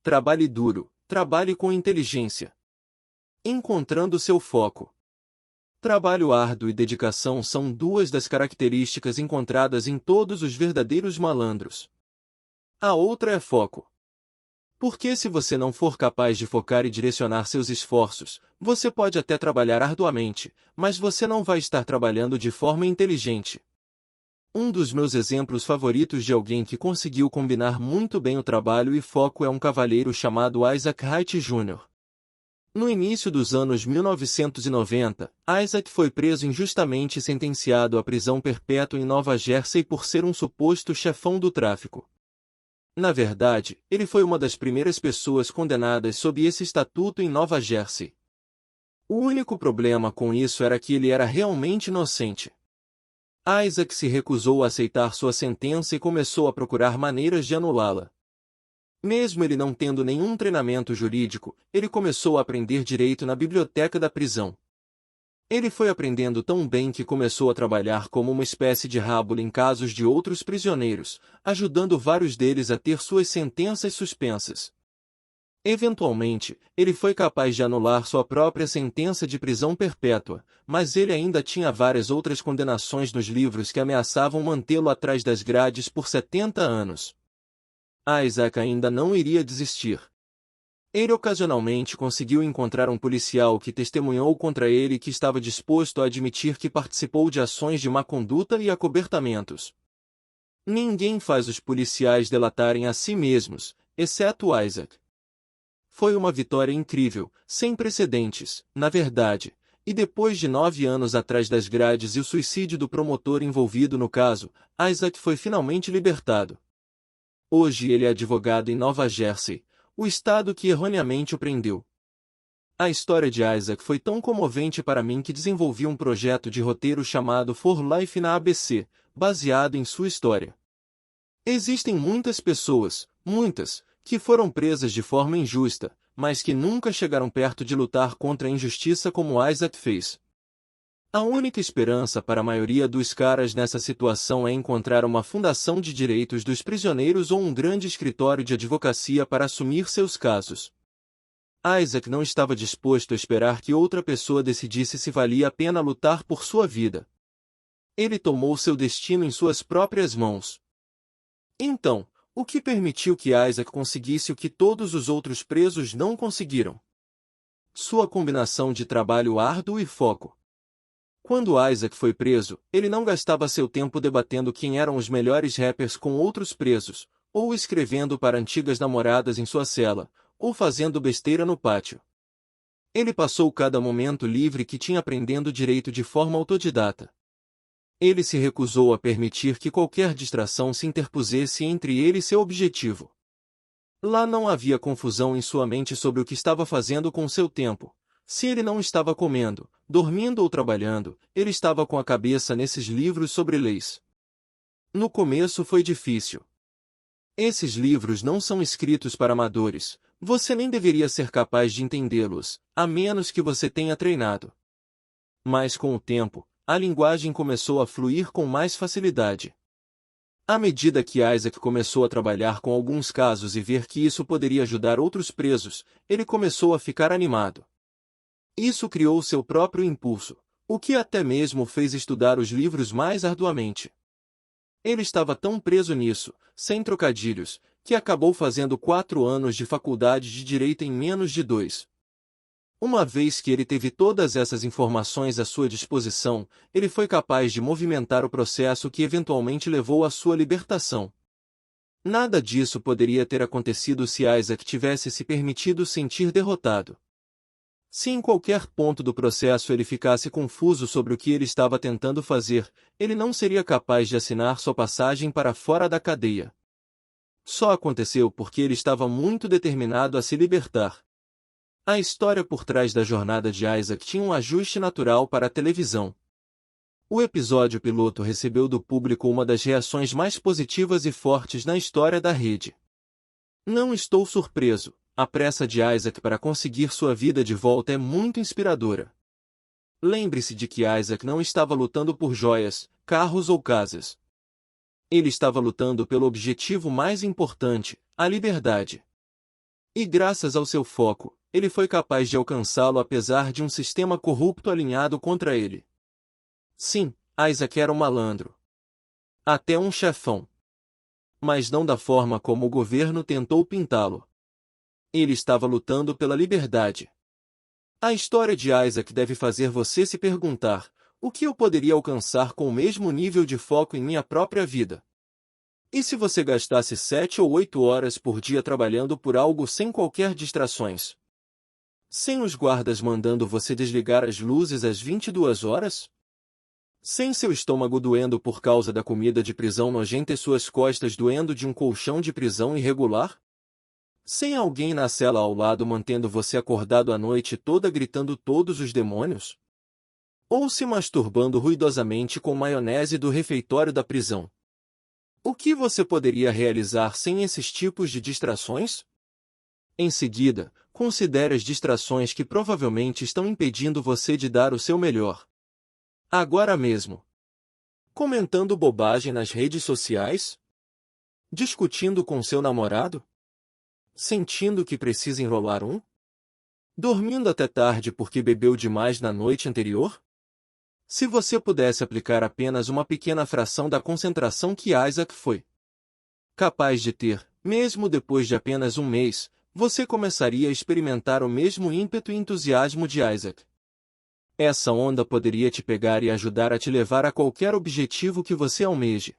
Trabalhe duro, trabalhe com inteligência. Encontrando seu foco. Trabalho árduo e dedicação são duas das características encontradas em todos os verdadeiros malandros. A outra é foco. Porque se você não for capaz de focar e direcionar seus esforços, você pode até trabalhar arduamente, mas você não vai estar trabalhando de forma inteligente. Um dos meus exemplos favoritos de alguém que conseguiu combinar muito bem o trabalho e foco é um cavalheiro chamado Isaac Wright Jr. No início dos anos 1990, Isaac foi preso injustamente e sentenciado à prisão perpétua em Nova Jersey por ser um suposto chefão do tráfico. Na verdade, ele foi uma das primeiras pessoas condenadas sob esse estatuto em Nova Jersey. O único problema com isso era que ele era realmente inocente. Isaac se recusou a aceitar sua sentença e começou a procurar maneiras de anulá-la. Mesmo ele não tendo nenhum treinamento jurídico, ele começou a aprender direito na biblioteca da prisão. Ele foi aprendendo tão bem que começou a trabalhar como uma espécie de rábula em casos de outros prisioneiros, ajudando vários deles a ter suas sentenças suspensas. Eventualmente, ele foi capaz de anular sua própria sentença de prisão perpétua, mas ele ainda tinha várias outras condenações nos livros que ameaçavam mantê-lo atrás das grades por 70 anos. Isaac ainda não iria desistir. Ele ocasionalmente conseguiu encontrar um policial que testemunhou contra ele e que estava disposto a admitir que participou de ações de má conduta e acobertamentos. Ninguém faz os policiais delatarem a si mesmos, exceto Isaac. Foi uma vitória incrível, sem precedentes, na verdade, e depois de 9 anos atrás das grades e o suicídio do promotor envolvido no caso, Isaac foi finalmente libertado. Hoje ele é advogado em Nova Jersey, o estado que erroneamente o prendeu. A história de Isaac foi tão comovente para mim que desenvolvi um projeto de roteiro chamado For Life na ABC, baseado em sua história. Existem muitas pessoas, que foram presas de forma injusta, mas que nunca chegaram perto de lutar contra a injustiça como Isaac fez. A única esperança para a maioria dos caras nessa situação é encontrar uma fundação de direitos dos prisioneiros ou um grande escritório de advocacia para assumir seus casos. Isaac não estava disposto a esperar que outra pessoa decidisse se valia a pena lutar por sua vida. Ele tomou seu destino em suas próprias mãos. Então, o que permitiu que Isaac conseguisse o que todos os outros presos não conseguiram? Sua combinação de trabalho árduo e foco. Quando Isaac foi preso, ele não gastava seu tempo debatendo quem eram os melhores rappers com outros presos, ou escrevendo para antigas namoradas em sua cela, ou fazendo besteira no pátio. Ele passou cada momento livre que tinha aprendendo direito de forma autodidata. Ele se recusou a permitir que qualquer distração se interpusesse entre ele e seu objetivo. Lá não havia confusão em sua mente sobre o que estava fazendo com seu tempo. Se ele não estava comendo, dormindo ou trabalhando, ele estava com a cabeça nesses livros sobre leis. No começo foi difícil. Esses livros não são escritos para amadores, você nem deveria ser capaz de entendê-los, a menos que você tenha treinado. Mas com o tempo, a linguagem começou a fluir com mais facilidade. À medida que Isaac começou a trabalhar com alguns casos e ver que isso poderia ajudar outros presos, ele começou a ficar animado. Isso criou seu próprio impulso, o que até mesmo fez estudar os livros mais arduamente. Ele estava tão preso nisso, sem trocadilhos, que acabou fazendo 4 anos de faculdade de Direito em menos de 2. Uma vez que ele teve todas essas informações à sua disposição, ele foi capaz de movimentar o processo que eventualmente levou à sua libertação. Nada disso poderia ter acontecido se Isaac tivesse se permitido sentir derrotado. Se em qualquer ponto do processo ele ficasse confuso sobre o que ele estava tentando fazer, ele não seria capaz de assinar sua passagem para fora da cadeia. Só aconteceu porque ele estava muito determinado a se libertar. A história por trás da jornada de Isaac tinha um ajuste natural para a televisão. O episódio piloto recebeu do público uma das reações mais positivas e fortes na história da rede. Não estou surpreso. A pressa de Isaac para conseguir sua vida de volta é muito inspiradora. Lembre-se de que Isaac não estava lutando por joias, carros ou casas. Ele estava lutando pelo objetivo mais importante, a liberdade. E graças ao seu foco, ele foi capaz de alcançá-lo apesar de um sistema corrupto alinhado contra ele. Sim, Isaac era um malandro. Até um chefão. Mas não da forma como o governo tentou pintá-lo. Ele estava lutando pela liberdade. A história de Isaac deve fazer você se perguntar: o que eu poderia alcançar com o mesmo nível de foco em minha própria vida? E se você gastasse 7 ou 8 horas por dia trabalhando por algo sem qualquer distrações? Sem os guardas mandando você desligar as luzes às 22 horas? Sem seu estômago doendo por causa da comida de prisão nojenta e suas costas doendo de um colchão de prisão irregular? Sem alguém na cela ao lado mantendo você acordado a noite toda gritando todos os demônios? Ou se masturbando ruidosamente com maionese do refeitório da prisão? O que você poderia realizar sem esses tipos de distrações? Em seguida, considere as distrações que provavelmente estão impedindo você de dar o seu melhor. Agora mesmo. Comentando bobagem nas redes sociais? Discutindo com seu namorado? Sentindo que precisa enrolar um? Dormindo até tarde porque bebeu demais na noite anterior? Se você pudesse aplicar apenas uma pequena fração da concentração que Isaac foi capaz de ter, mesmo depois de apenas um mês, você começaria a experimentar o mesmo ímpeto e entusiasmo de Isaac. Essa onda poderia te pegar e ajudar a te levar a qualquer objetivo que você almeje.